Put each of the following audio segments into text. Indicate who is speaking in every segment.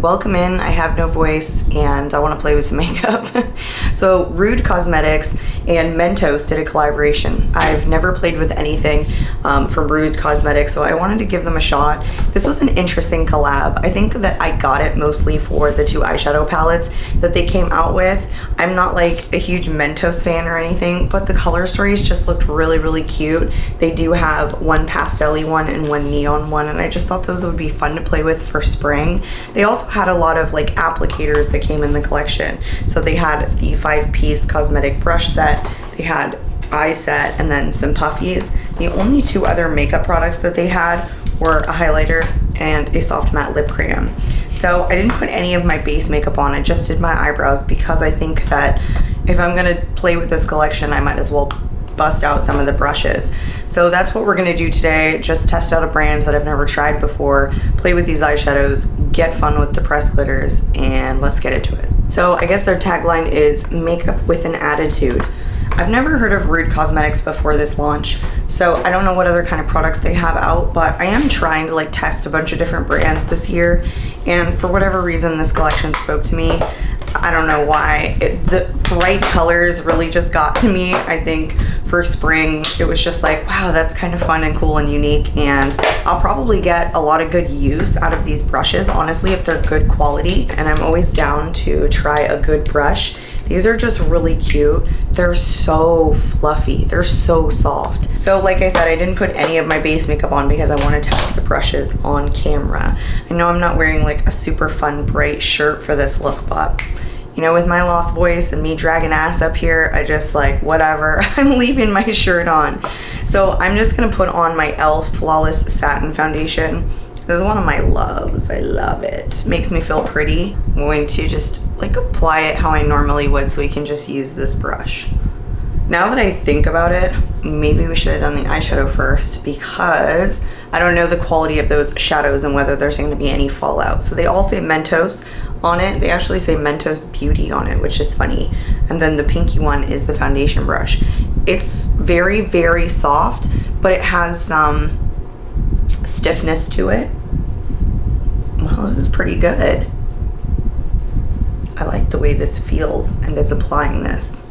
Speaker 1: Welcome in. I have no voice and I want to play with some makeup. So Rude Cosmetics and Mentos did a collaboration. I've never played with anything from Rude Cosmetics, so I wanted to give them a shot. This was an interesting collab. I think that I got it mostly for the two eyeshadow palettes that they came out with. I'm not like a huge Mentos fan or anything, but the color stories just looked really, really cute. They do have one pastel-y one and one neon one, and I just thought those would be fun to play with for spring. They also had a lot of like applicators that came in the collection. So they had the 5-piece cosmetic brush set, they had eye set, and then some puffies. The only two other makeup products that they had were a highlighter and a soft matte lip cream. So I didn't put any of my base makeup on, I just did my eyebrows because I think that if I'm gonna play with this collection, I might as well bust out some of the brushes. So that's what we're gonna do today. Just test out a brand that I've never tried before, play with these eyeshadows, get fun with the pressed glitters, and let's get into it. So I guess their tagline is makeup with an attitude. I've never heard of Rude Cosmetics before this launch, so I don't know what other kind of products they have out, but I am trying to like test a bunch of different brands this year, and for whatever reason this collection spoke to me. I don't know why. The bright colors really just got to me. I think for spring it was just like, wow, that's kind of fun and cool and unique, and I'll probably get a lot of good use out of these brushes, honestly, if they're good quality, and I'm always down to try a good brush. These are just really cute. They're so fluffy. They're so soft. So like I said, I didn't put any of my base makeup on because I want to test the brushes on camera. I know I'm not wearing like a super fun bright shirt for this look, but you know, with my lost voice and me dragging ass up here, I just like, whatever, I'm leaving my shirt on. So I'm just gonna put on my e.l.f. Flawless Satin Foundation. This is one of my loves. I love it. Makes me feel pretty. I'm going to just like apply it how I normally would so we can just use this brush. Now that I think about it, maybe we should have done the eyeshadow first because I don't know the quality of those shadows and whether there's going to be any fallout. So they all say Mentos on it. They actually say Mentos Beauty on it, which is funny. And then the pinky one is the foundation brush. It's very, very soft, but it has some stiffness to it. Wow, this is pretty good. I like the way this feels and is applying this.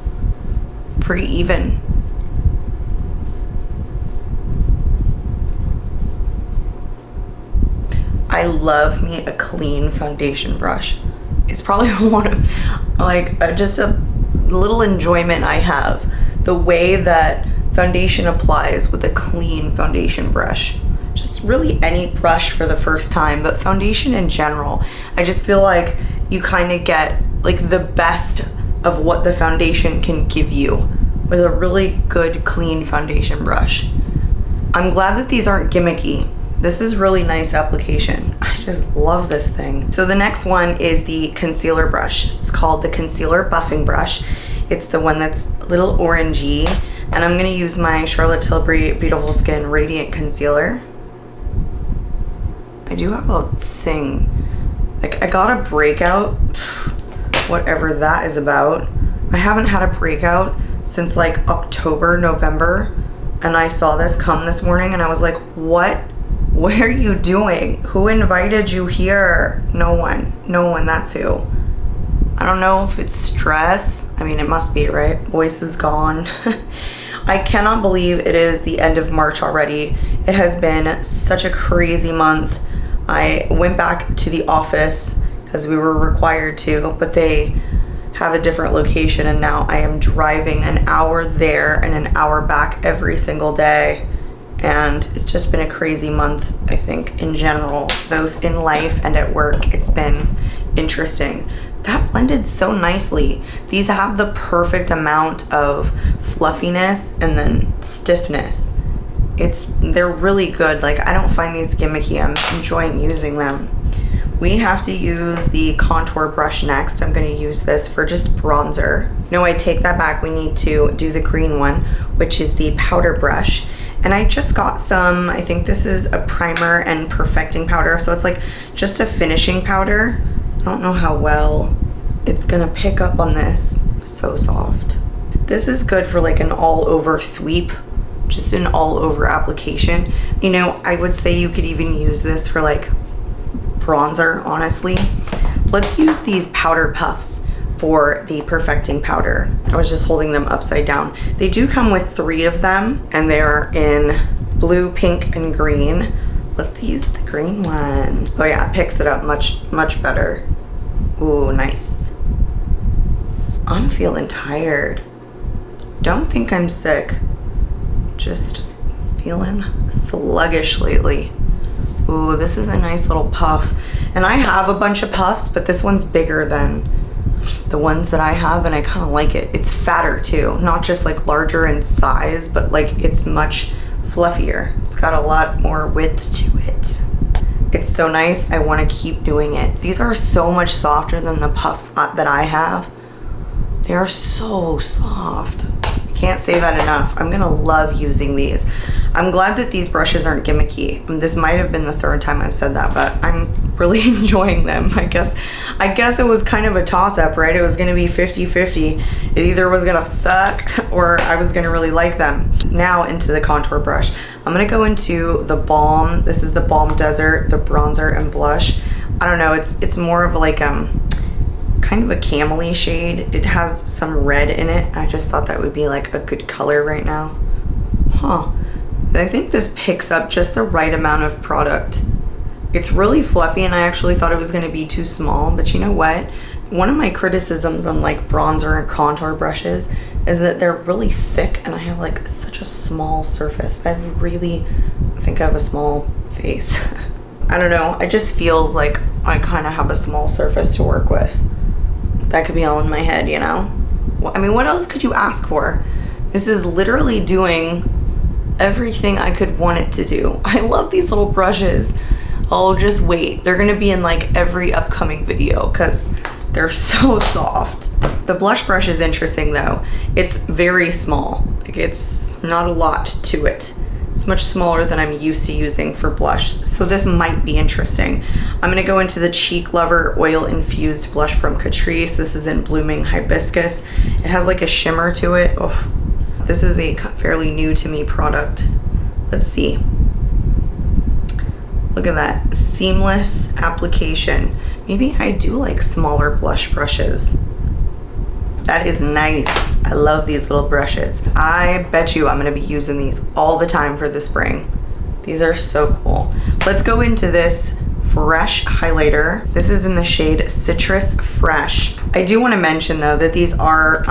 Speaker 1: Pretty even. I love me a clean foundation brush. It's probably one of like just a little enjoyment I have. The way that foundation applies with a clean foundation brush. Just really any brush for the first time, but foundation in general. I just feel like you kind of get like the best of what the foundation can give you with a really good clean foundation brush. I'm glad that these aren't gimmicky. This is really nice application. I just love this thing. So the next one is the concealer brush. It's called the Concealer Buffing Brush. It's the one that's a little orangey, and I'm gonna use my Charlotte Tilbury Beautiful Skin Radiant Concealer. I do have a thing. Like, I got a breakout, whatever that is about. I haven't had a breakout since like October, November, and I saw this come this morning and I was like, what are you doing? Who invited you here? No one, that's who. I don't know if it's stress. I mean, it must be, right? Voice is gone. I cannot believe it is the end of March already. It has been such a crazy month. I went back to the office because we were required to, but they have a different location, and now I am driving an hour there and an hour back every single day. And it's just been a crazy month, I think, in general, both in life and at work. It's been interesting. That blended so nicely. These have the perfect amount of fluffiness and then stiffness. They're really good. Like, I don't find these gimmicky. I'm enjoying using them. We have to use the contour brush next. I'm gonna use this for just bronzer. No, I take that back. We need to do the green one, which is the powder brush. And I just got some, I think this is a primer and perfecting powder. So it's like just a finishing powder. I don't know how well it's gonna pick up on this. So soft. This is good for like an all over sweep, just an all over application. You know, I would say you could even use this for like bronzer, honestly. Let's use these powder puffs for the perfecting powder. I was just holding them upside down. They do come with 3 of them, and they are in blue, pink, and green. Let's use the green one. Oh yeah, it picks it up much better. Ooh, nice. I'm feeling tired. Don't think I'm sick. Just feeling sluggish lately. Ooh, this is a nice little puff. And I have a bunch of puffs, but this one's bigger than the ones that I have, and I kind of like it. It's fatter too, not just like larger in size, but like it's much fluffier. It's got a lot more width to it. It's so nice. I want to keep doing it. These are so much softer than the puffs that I have. They are so soft. Can't say that enough. I'm gonna love using these. I'm glad that these brushes aren't gimmicky. This might have been the 3rd time I've said that, but I'm really enjoying them. I guess it was kind of a toss-up, right? It was gonna be 50-50. It either was gonna suck or I was gonna really like them. Now into the contour brush. I'm gonna go into the Balm. This is the Balm Desert, the bronzer and blush. I don't know, it's more of like kind of a camely shade. It has some red in it. I just thought that would be like a good color right now. Huh. I think this picks up just the right amount of product. It's really fluffy, and I actually thought it was going to be too small, but you know what? One of my criticisms on like bronzer and contour brushes is that they're really thick, and I have like such a small surface. I think I have a small face. I don't know. It just feels like I kind of have a small surface to work with. That could be all in my head, you know? I mean, what else could you ask for? This is literally doing everything I could want it to do. I love these little brushes. Oh, just wait. They're gonna be in like every upcoming video because they're so soft. The blush brush is interesting though. It's very small. Like, it's not a lot to it. It's much smaller than I'm used to using for blush, so this might be interesting. I'm gonna go into the Cheek Lover Oil Infused Blush from Catrice. This is in Blooming Hibiscus. It has like a shimmer to it. Oh, this is a fairly new to me product. Let's see. Look at that, seamless application. Maybe I do like smaller blush brushes. That is nice. I love these little brushes. I bet you I'm gonna be using these all the time for the spring. These are so cool. Let's go into this Fresh highlighter. This is in the shade Citrus Fresh. I do wanna mention though that these are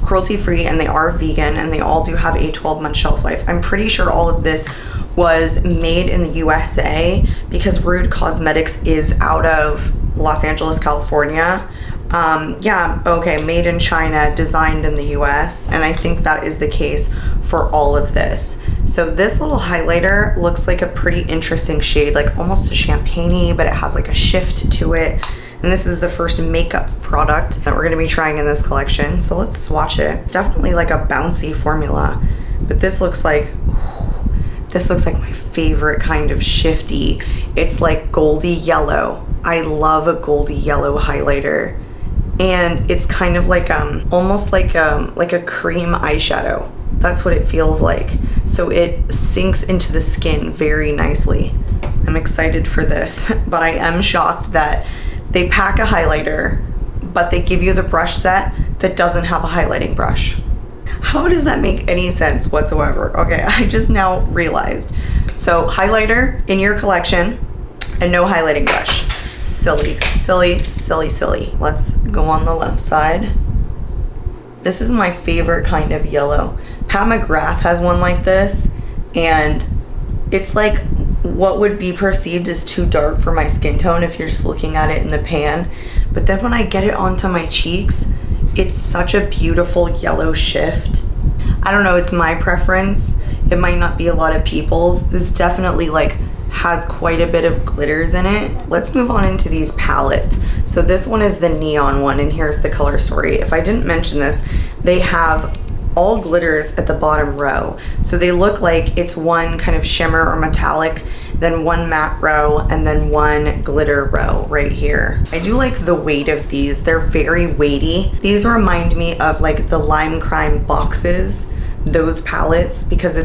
Speaker 1: cruelty-free and they are vegan, and they all do have a 12-month shelf life. I'm pretty sure all of this was made in the USA because Rude Cosmetics is out of Los Angeles, California. Yeah, okay, made in China, designed in the US, and I think that is the case for all of this. So this little highlighter looks like a pretty interesting shade, like almost a champagne-y, but it has like a shift to it. And this is the first makeup product that we're gonna be trying in this collection. So let's swatch it. It's definitely like a bouncy formula, but this looks like my favorite kind of shifty. It's like goldy yellow. I love a goldy yellow highlighter. And it's kind of like almost like a cream eyeshadow. That's what it feels like. So it sinks into the skin very nicely. I'm excited for this, but I am shocked that they pack a highlighter, but they give you the brush set that doesn't have a highlighting brush. How does that make any sense whatsoever? Okay, I just now realized. So highlighter in your collection and no highlighting brush. Silly, silly, silly, silly. Let's go on the left side. This is my favorite kind of yellow. Pat McGrath has one like this, and it's like what would be perceived as too dark for my skin tone if you're just looking at it in the pan. But then when I get it onto my cheeks, it's such a beautiful yellow shift. I don't know, it's my preference. It might not be a lot of people's. This definitely like has quite a bit of glitters in it. Let's move on into these palettes. So this one is the neon one, and here's the color story. If I didn't mention this, they have all glitters at the bottom row. So they look like it's one kind of shimmer or metallic, then one matte row, and then one glitter row right here. I do like the weight of these. They're very weighty. These remind me of like the Lime Crime boxes, those palettes, because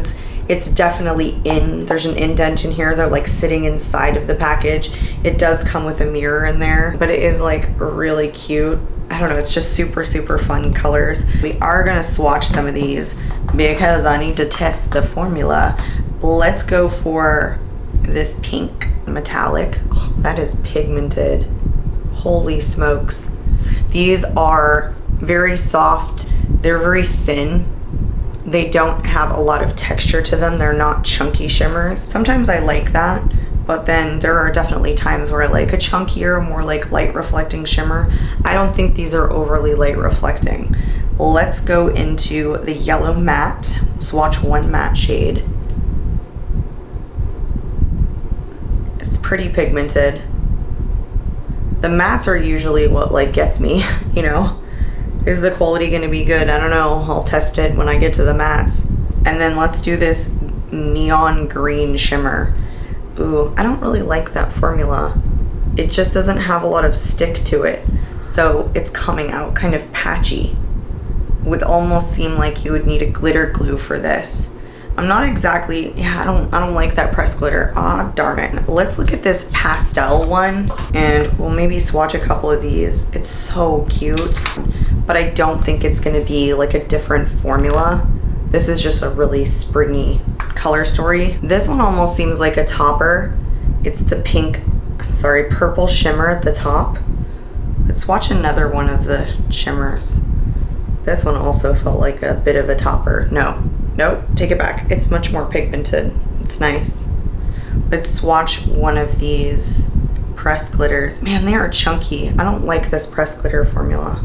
Speaker 1: It's definitely there's an indent in here. They're like sitting inside of the package. It does come with a mirror in there, but it is like really cute. I don't know, it's just super, super fun colors. We are gonna swatch some of these because I need to test the formula. Let's go for this pink metallic. Oh, that is pigmented. Holy smokes. These are very soft. They're very thin. They don't have a lot of texture to them. They're not chunky shimmers. Sometimes I like that, but then there are definitely times where I like a chunkier, more like light reflecting shimmer. I don't think these are overly light reflecting. Let's go into the yellow matte. Swatch one matte shade. It's pretty pigmented. The mattes are usually what like gets me, you know? Is the quality gonna be good? I don't know, I'll test it when I get to the mattes. And then let's do this neon green shimmer. Ooh, I don't really like that formula. It just doesn't have a lot of stick to it. So it's coming out kind of patchy. Would almost seem like you would need a glitter glue for this. I'm not exactly, yeah, I don't like that pressed glitter. Ah, darn it. Let's look at this pastel one and we'll maybe swatch a couple of these. It's so cute, but I don't think it's gonna be like a different formula. This is just a really springy color story. This one almost seems like a topper. It's the pink, sorry, purple shimmer at the top. Let's swatch another one of the shimmers. This one also felt like a bit of a topper. Nope, take it back. It's much more pigmented. It's nice. Let's swatch one of these pressed glitters. Man, they are chunky. I don't like this pressed glitter formula.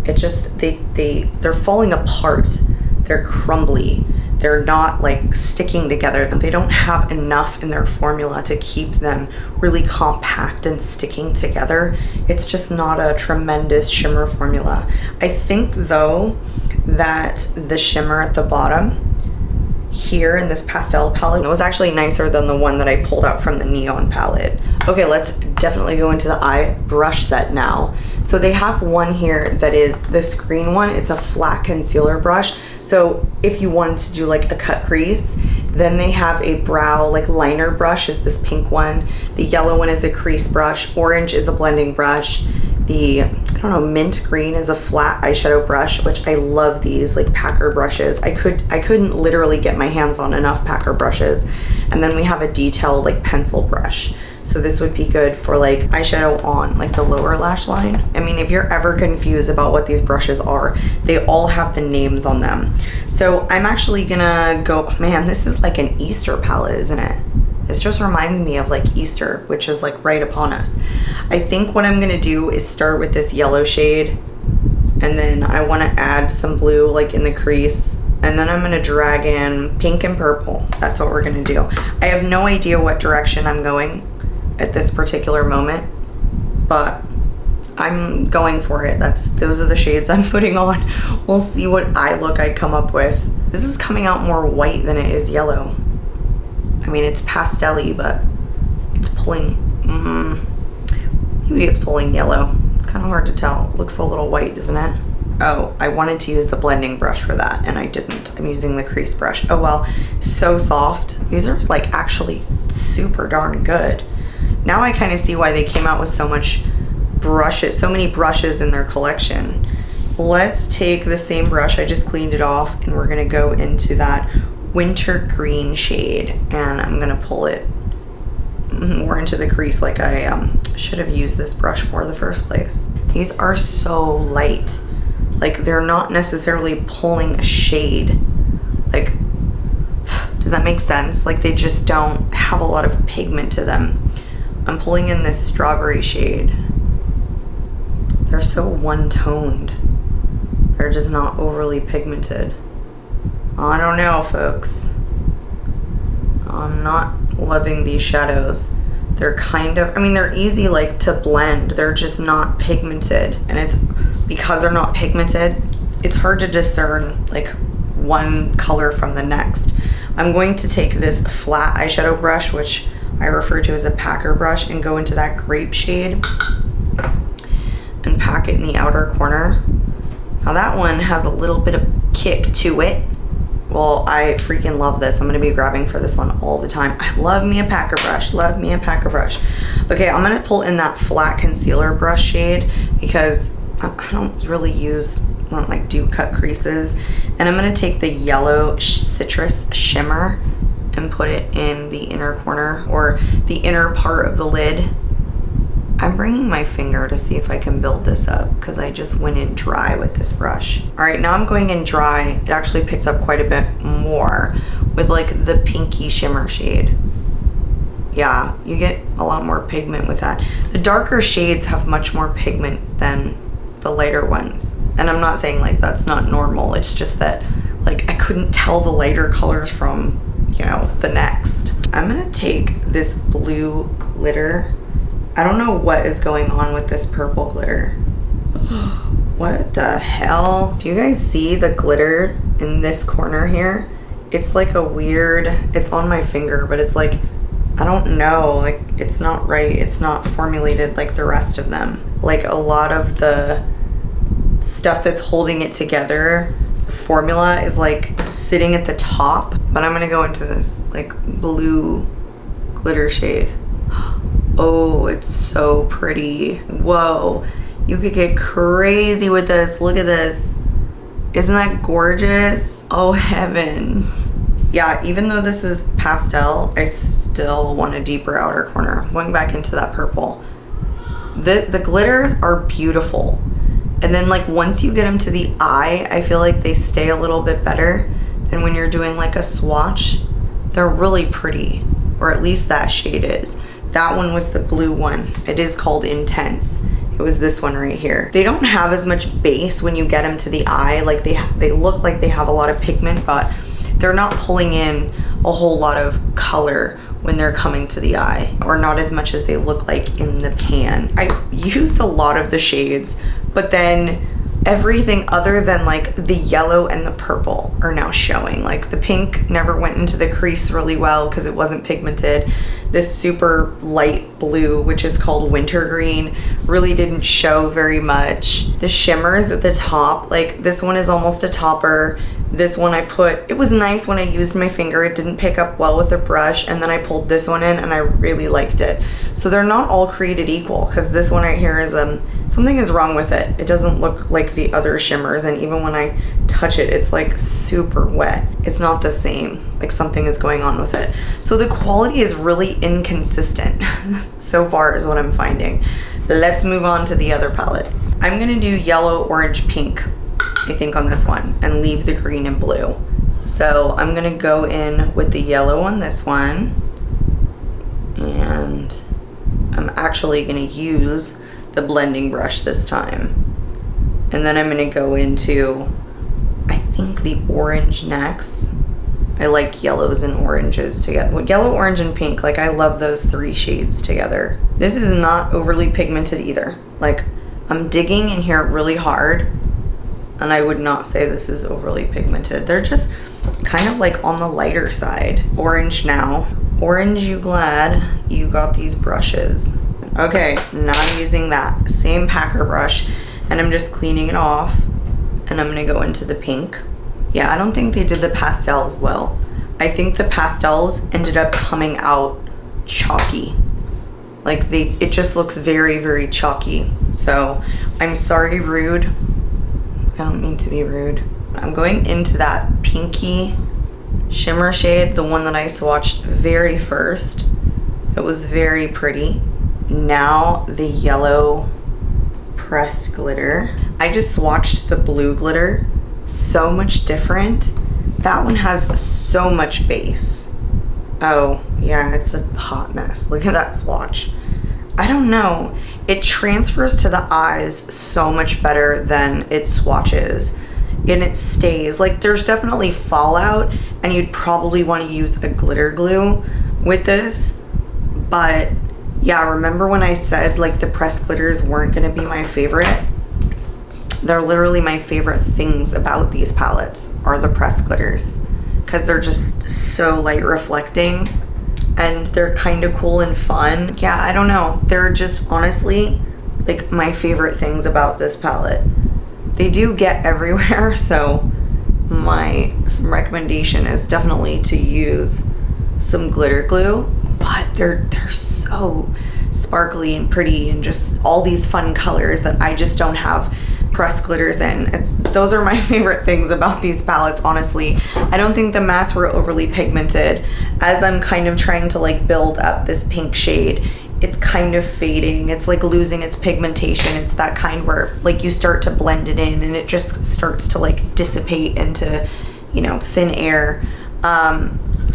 Speaker 1: It just, they're falling apart. They're crumbly. They're not like sticking together. They don't have enough in their formula to keep them really compact and sticking together. It's just not a tremendous shimmer formula. I think though that the shimmer at the bottom here in this pastel palette was actually nicer than the one that I pulled out from the neon palette. Okay, let's definitely go into the eye brush set now. So they have one here that is this green one. It's a flat concealer brush. So if you wanted to do like a cut crease, then they have a brow like liner brush is this pink one. The yellow one is a crease brush. Orange is a blending brush. The, I don't know, mint green is a flat eyeshadow brush, which I love these like packer brushes. I couldn't literally get my hands on enough packer brushes. And then we have a detail like pencil brush. So this would be good for like eyeshadow on like the lower lash line. I mean, if you're ever confused about what these brushes are, they all have the names on them. So I'm actually gonna go, man, this is like an Easter palette, isn't it? This just reminds me of like Easter, which is like right upon us. I think what I'm gonna do is start with this yellow shade, and then I wanna add some blue like in the crease, and then I'm gonna drag in pink and purple. That's what we're gonna do. I have no idea what direction I'm going at this particular moment, but I'm going for it. Those are the shades I'm putting on. We'll see what eye look I come up with. This is coming out more white than it is yellow. I mean, it's pastel-y, but it's pulling, maybe it's pulling yellow. It's kind of hard to tell. It looks a little white, doesn't it? Oh, I wanted to use the blending brush for that, and I didn't. I'm using the crease brush. Oh well, so soft. These are like actually super darn good. Now I kind of see why they came out with so many brushes in their collection. Let's take the same brush, I just cleaned it off, and we're gonna go into that winter green shade, and I'm gonna pull it more into the crease like I should have used this brush for the first place. These are so light. Like, they're not necessarily pulling a shade. Like, does that make sense? Like, they just don't have a lot of pigment to them. I'm pulling in this strawberry shade. They're so one-toned. They're just not overly pigmented. I don't know, folks. I'm not loving these shadows. They're kind of, I mean, they're easy like to blend. They're just not pigmented. And it's because they're not pigmented, it's hard to discern like one color from the next. I'm going to take this flat eyeshadow brush, which I refer to as a packer brush, and go into that grape shade and pack it in the outer corner. Now that one has a little bit of kick to it. Well, I freaking love this. I'm gonna be grabbing for this one all the time. I love me a packer brush, love me a packer brush. Okay, I'm gonna pull in that flat concealer brush shade because I don't really use, I don't like do cut creases. And I'm gonna take the yellow citrus shimmer and put it in the inner corner or the inner part of the lid. I'm bringing my finger to see if I can build this up because I just went in dry with this brush. All right, now I'm going in dry. It actually picked up quite a bit more with like the pinky shimmer shade. Yeah, you get a lot more pigment with that. The darker shades have much more pigment than the lighter ones. And I'm not saying like that's not normal. It's just that like I couldn't tell the lighter colors from, you know, the next. I'm gonna take this blue glitter. I don't know what is going on with this purple glitter. What the hell? Do you guys see the glitter in this corner here? It's like a weird, it's on my finger, but it's like, I don't know, like it's not right. It's not formulated like the rest of them. Like a lot of the stuff that's holding it together, the formula is like sitting at the top, but I'm gonna go into this like blue glitter shade. Oh, it's so pretty. Whoa, you could get crazy with this. Look at this. Isn't that gorgeous? Oh heavens. Yeah, even though this is pastel, I still want a deeper outer corner. Going back into that purple. The glitters are beautiful. And then like once you get them to the eye, I feel like they stay a little bit better than when you're doing like a swatch. They're really pretty, or at least that shade is. That one was the blue one. It is called Intense. It was this one right here. They don't have as much base when you get them to the eye. Like they look like they have a lot of pigment, but they're not pulling in a whole lot of color when they're coming to the eye, or not as much as they look like in the pan. I used a lot of the shades, but then everything other than like the yellow and the purple are now showing. Like the pink never went into the crease really well because it wasn't pigmented. This super light blue, which is called wintergreen, really didn't show very much. The shimmers at the top, like this one is almost a topper. This one I put, it was nice when I used my finger. It didn't pick up well with a brush, and then I pulled this one in and I really liked it. So they're not all created equal, because this one right here is, something is wrong with it. It doesn't look like the other shimmers, and even when I touch it, it's like super wet. It's not the same, like something is going on with it. So the quality is really inconsistent so far is what I'm finding. Let's move on to the other palette. I'm gonna do yellow, orange, pink, I think, on this one, and leave the green and blue. So I'm gonna go in with the yellow on this one, and I'm actually gonna use the blending brush this time. And then I'm gonna go into, I think, the orange next. I like yellows and oranges together. Well, yellow, orange, and pink, like I love those three shades together. This is not overly pigmented either. Like I'm digging in here really hard, and I would not say this is overly pigmented. They're just kind of like on the lighter side. Orange now. Orange, you glad you got these brushes. Okay, now I'm using that same packer brush, and I'm just cleaning it off, and I'm gonna go into the pink. Yeah, I don't think they did the pastels well. I think the pastels ended up coming out chalky. Like it just looks very, very chalky. So I'm sorry, rude. I don't mean to be rude. I'm going into that pinky shimmer shade, the one that I swatched very first. It was very pretty. Now the yellow pressed glitter. I just swatched the blue glitter. So much different. That one has so much base. Oh yeah, it's a hot mess. Look at that swatch. I don't know. It transfers to the eyes so much better than it swatches, and it stays. Like there's definitely fallout, and you'd probably want to use a glitter glue with this. But yeah, remember when I said like the pressed glitters weren't going to be my favorite? They're literally my favorite things about these palettes are the pressed glitters, because they're just so light reflecting and they're kind of cool and fun. Yeah, I don't know. They're just honestly like my favorite things about this palette. They do get everywhere, so some recommendation is definitely to use some glitter glue, but they're so sparkly and pretty and just all these fun colors that I just don't have pressed glitters in. Those are my favorite things about these palettes, honestly. I don't think the mattes were overly pigmented. As I'm kind of trying to like build up this pink shade, it's kind of fading. It's like losing its pigmentation. It's that kind where like you start to blend it in and it just starts to like dissipate into, you know, thin air.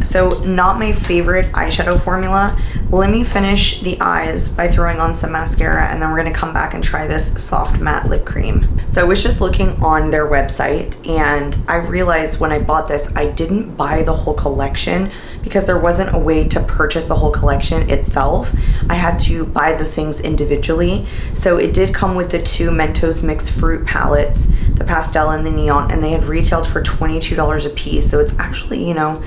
Speaker 1: So not my favorite eyeshadow formula. Let me finish the eyes by throwing on some mascara, and then we're gonna come back and try this soft matte lip cream. So I was just looking on their website, and I realized when I bought this, I didn't buy the whole collection because there wasn't a way to purchase the whole collection itself. I had to buy the things individually. So it did come with the 2 Mentos mixed fruit palettes, the pastel and the neon, and they had retailed for $22 a piece. So it's actually, you know,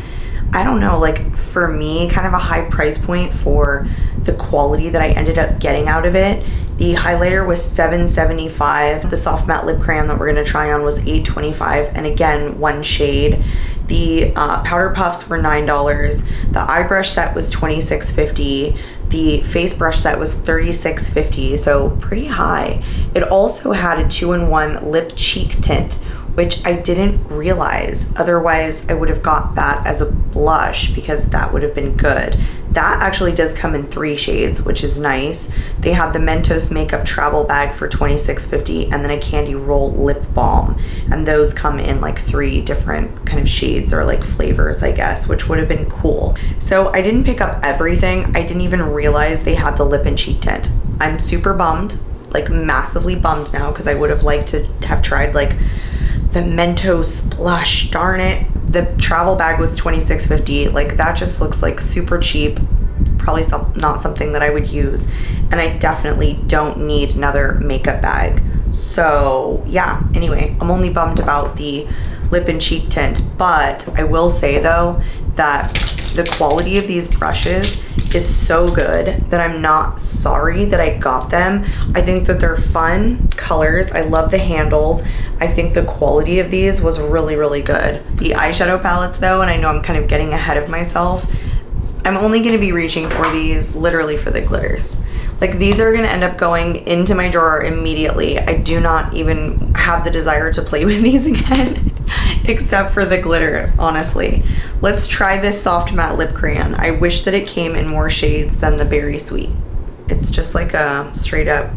Speaker 1: I don't know, like for me, kind of a high price point for the quality that I ended up getting out of it. The highlighter was $7.75. The soft matte lip crayon that we're gonna try on was $8.25, and again, 1 shade. The powder puffs were $9. The eye brush set was $26.50. The face brush set was $36.50, so pretty high. It also had a 2-in-1 lip cheek tint, which I didn't realize. Otherwise, I would have got that as a blush because that would have been good. That actually does come in 3 shades, which is nice. They had the Mentos makeup travel bag for $26.50 and then a candy roll lip balm. And those come in like 3 different kind of shades or like flavors, I guess, which would have been cool. So I didn't pick up everything. I didn't even realize they had the lip and cheek tint. I'm super bummed, like massively bummed now, because I would have liked to have tried like the Mentos blush. Darn it. The travel bag was $26.50. Like that just looks like super cheap. Probably not something that I would use. And I definitely don't need another makeup bag. So yeah, anyway, I'm only bummed about the lip and cheek tint. But I will say though that the quality of these brushes is so good that I'm not sorry that I got them. I think that they're fun colors. I love the handles. I think the quality of these was really, really good. The eyeshadow palettes though, and I know I'm kind of getting ahead of myself, I'm only gonna be reaching for these literally for the glitters. Like these are gonna end up going into my drawer immediately. I do not even have the desire to play with these again, except for the glitters, honestly. Let's try this soft matte lip crayon. I wish that it came in more shades than the Berry Sweet. It's just like a straight up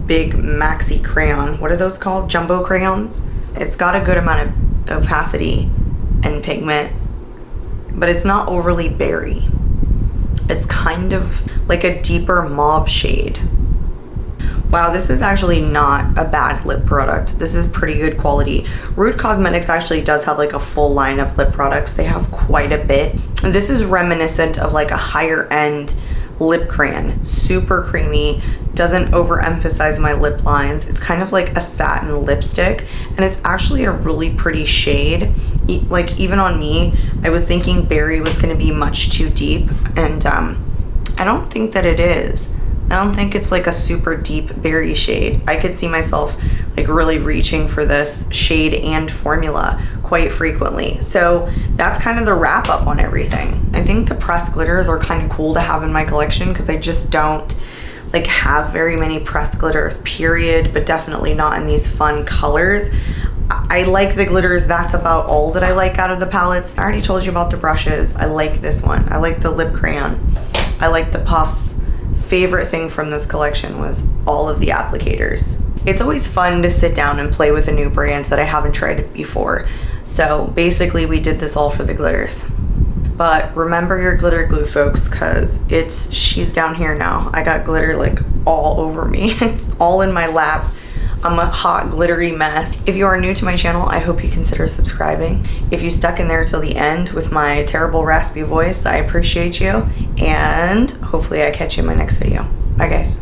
Speaker 1: big maxi crayon. What are those called? Jumbo crayons? It's got a good amount of opacity and pigment, but it's not overly berry. It's kind of like a deeper mauve shade. Wow, this is actually not a bad lip product. This is pretty good quality. Rude Cosmetics actually does have like a full line of lip products. They have quite a bit. And this is reminiscent of like a higher end lip crayon. Super creamy, doesn't overemphasize my lip lines. It's kind of like a satin lipstick, and it's actually a really pretty shade. Like even on me, I was thinking berry was gonna be much too deep, and I don't think that it is. I don't think it's like a super deep berry shade. I could see myself like really reaching for this shade and formula quite frequently. So that's kind of the wrap up on everything. I think the pressed glitters are kind of cool to have in my collection because I just don't like have very many pressed glitters, period, but definitely not in these fun colors. I like the glitters. That's about all that I like out of the palettes. I already told you about the brushes. I like this one. I like the lip crayon. I like the puffs. Favorite thing from this collection was all of the applicators. It's always fun to sit down and play with a new brand that I haven't tried before. So basically we did this all for the glitters. But remember your glitter glue, folks, because she's down here now. I got glitter like all over me. It's all in my lap. I'm a hot glittery mess. If you are new to my channel, I hope you consider subscribing. If you stuck in there till the end with my terrible raspy voice, I appreciate you, and hopefully I catch you in my next video. Bye guys.